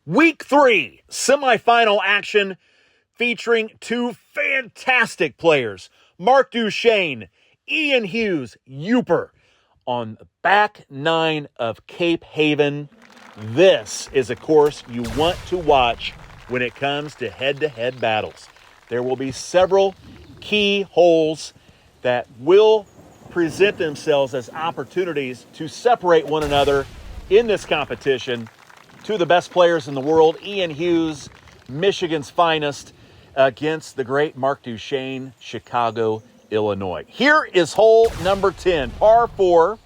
Week 3 semifinal action featuring two fantastic players, Marc Duchesne, Ian Hughes, Yooper, on the back 9 of Cape Haven. This is a course you want to watch when it comes to head-to-head battles. There will be several key holes that will present themselves as opportunities to separate one another in this competition. Two of the best players in the world, Ian Hughes, Michigan's finest, against the great Marc Duchesne, Chicago, Illinois. Here is hole number 10, par 4.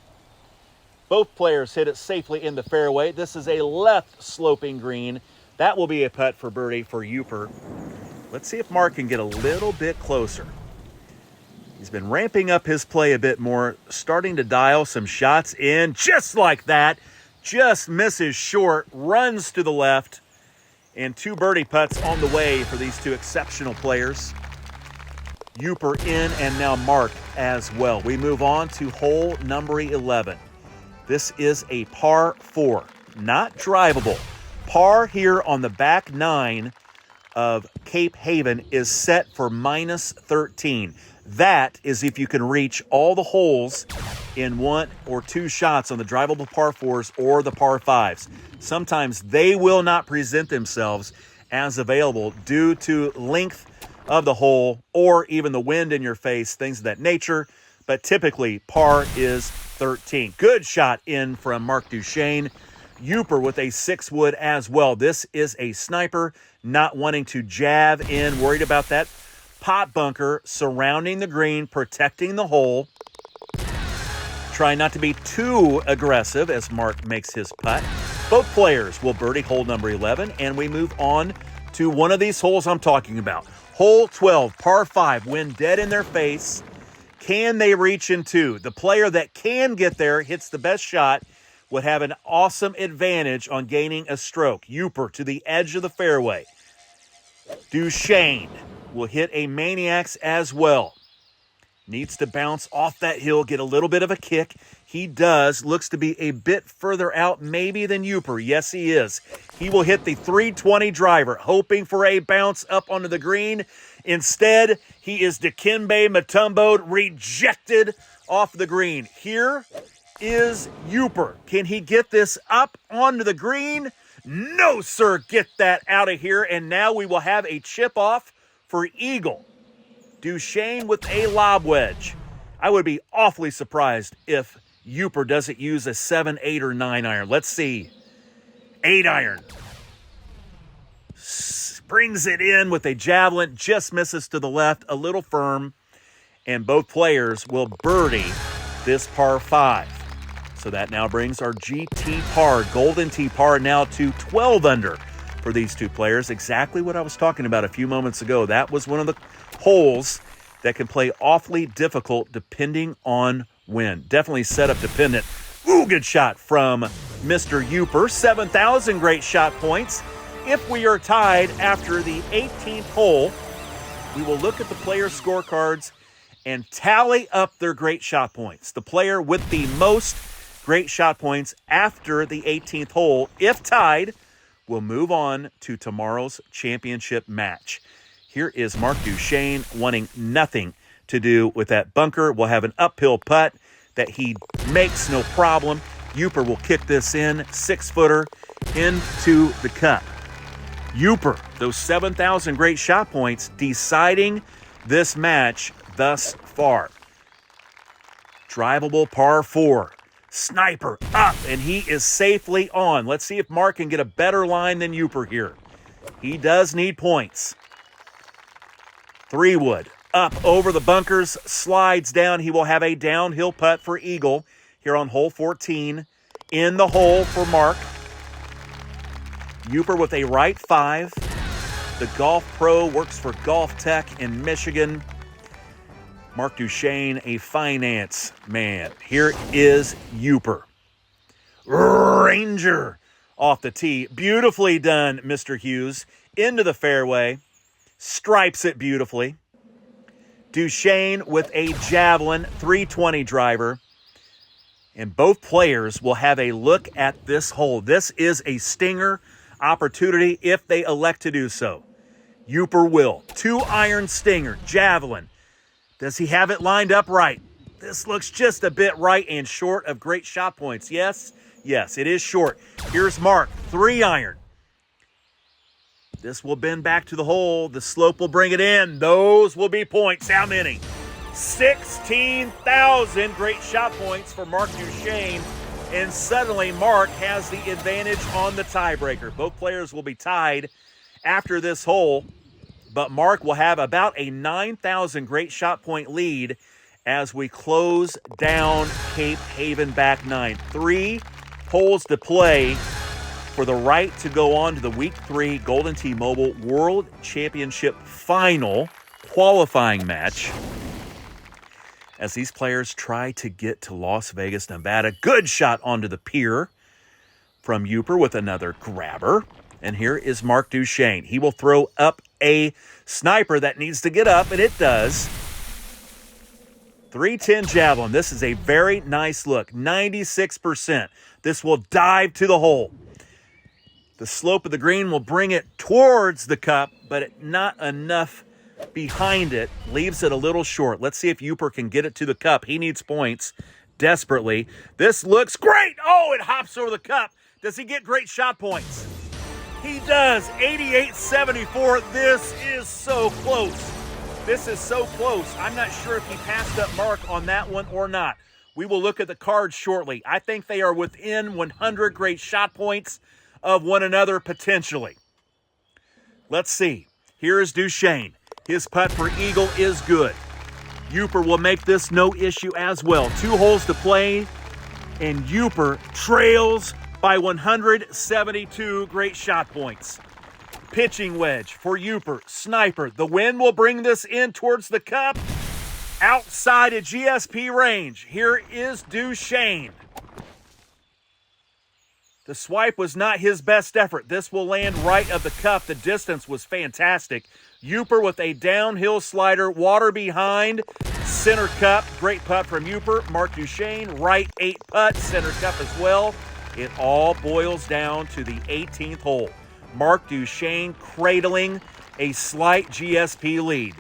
Both players hit it safely in the fairway. This is a left sloping green. That will be a putt for birdie for Yooper. Let's see if Marc can get a little bit closer. He's been ramping up his play a bit more, starting to dial some shots in just like that. Just misses short, runs to the left, and 2 birdie putts on the way for these two exceptional players. Yooper in, and now Marc as well. We move on to hole number 11. This is a par 4, not drivable. Par here on the back 9 of Cape Haven is set for minus 13. That is if you can reach all the holes in 1 or 2 shots on the drivable par 4s or the par 5s. Sometimes they will not present themselves as available due to length of the hole or even the wind in your face, things of that nature. But typically, par is 13. Good shot in from Marc Duchesne. Yooper with a 6-wood as well. This is a sniper, not wanting to jab in, worried about that pot bunker surrounding the green, protecting the hole. Try not to be too aggressive as Marc makes his putt. Both players will birdie hole number 11, and we move on to one of these holes I'm talking about. Hole 12, par 5, wind dead in their face. Can they reach in 2? The player that can get there, hits the best shot, would have an awesome advantage on gaining a stroke. Yooper to the edge of the fairway. Duchesne will hit a maniacs as well. Needs to bounce off that hill, get a little bit of a kick. He does. Looks to be a bit further out maybe than Yooper. Yes, he is. He will hit the 320 driver, hoping for a bounce up onto the green. Instead, he is Dikembe Mutombo, rejected off the green. Here is Yooper. Can he get this up onto the green? No, sir. Get that out of here. And now we will have a chip off for eagle. Duchesne with a lob wedge. I would be awfully surprised if Yooper doesn't use a 7, 8, or 9 iron. Let's see. 8 iron. Brings it in with a javelin. Just misses to the left. A little firm. And both players will birdie this par 5. So that now brings our GT par, Golden Tee par, now to 12 under for these two players. Exactly what I was talking about a few moments ago. That was one of the holes that can play awfully difficult depending on wind. Definitely setup dependent. Ooh, good shot from Mr. Yooper. 7,000 great shot points. If we are tied after the 18th hole, we will look at the player scorecards and tally up their great shot points. The player with the most great shot points after the 18th hole, if tied, will move on to tomorrow's championship match. Here is Marc Duchesne wanting nothing to do with that bunker. Will have an uphill putt that he makes no problem. Yooper will kick this in, 6-footer into the cup. Yooper, those 7,000 great shot points, deciding this match thus far. Drivable par 4. Sniper up, and he is safely on. Let's see if Marc can get a better line than Yooper here. He does need points. 3-wood up over the bunkers, slides down. He will have a downhill putt for eagle here on hole 14. In the hole for Marc. Yooper with a right 5. The golf pro works for Golf Tech in Michigan. Marc Duchesne, a finance man. Here is Yooper. Ranger off the tee. Beautifully done, Mr. Hughes. Into the fairway. Stripes it beautifully. Duchesne with a javelin, 320 driver. And both players will have a look at this hole. This is a stinger. opportunity if they elect to do so. Yooper will. 2-iron stinger, javelin. Does he have it lined up right? This looks just a bit right and short of great shot points. Yes, it is short. Here's Marc, 3-iron. This will bend back to the hole. The slope will bring it in. Those will be points. How many? 16,000 great shot points for Marc Duchesne. And suddenly Marc has the advantage on the tiebreaker. Both players will be tied after this hole, but Marc will have about a 9,000 great shot point lead as we close down Cape Haven back 9. 3 holes to play for the right to go on to the Week 3 Golden T-Mobile World Championship Final qualifying match as these players try to get to Las Vegas, Nevada. Good shot onto the pier from Yooper with another grabber. And here is Marc Duchesne. He will throw up a sniper that needs to get up, and it does. 310 javelin. This is a very nice look. 96%. This will dive to the hole. The slope of the green will bring it towards the cup, but not enough behind it. Leaves it a little short. Let's see if Yooper can get it to the cup. He needs points desperately. This looks great. Oh, it hops over the cup. Does he get great shot points? He does. 88-74. This is so close. This is so close. I'm not sure if he passed up Marc on that one or not. We will look at the cards shortly. I think they are within 100 great shot points of one another potentially. Let's see. Here is Duchesne. His putt for eagle is good. Yooper will make this no issue as well. 2 holes to play, and Yooper trails by 172 great shot points. Pitching wedge for Yooper. Sniper. The wind will bring this in towards the cup. Outside of GSP range. Here is Duchesne. The swipe was not his best effort. This will land right of the cup. The distance was fantastic. Yooper with a downhill slider. Water behind. Center cup. Great putt from Yooper. Marc Duchesne. Right 8 putt. Center cup as well. It all boils down to the 18th hole. Marc Duchesne cradling a slight GSP lead.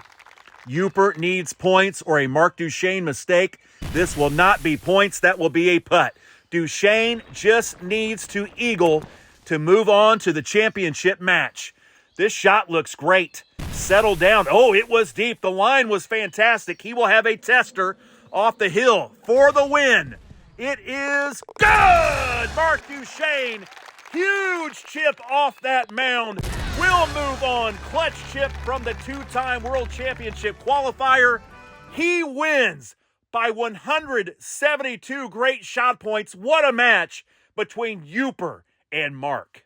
Yooper needs points or a Marc Duchesne mistake. This will not be points. That will be a putt. Duchesne just needs to eagle to move on to the championship match. This shot looks great. Settle down. Oh, it was deep. The line was fantastic. He will have a tester off the hill for the win. It is good! Marc Duchesne, huge chip off that mound. Will move on. Clutch chip from the 2-time World Championship qualifier. He wins by 172 great shot points. What a match between Yooper and Marc.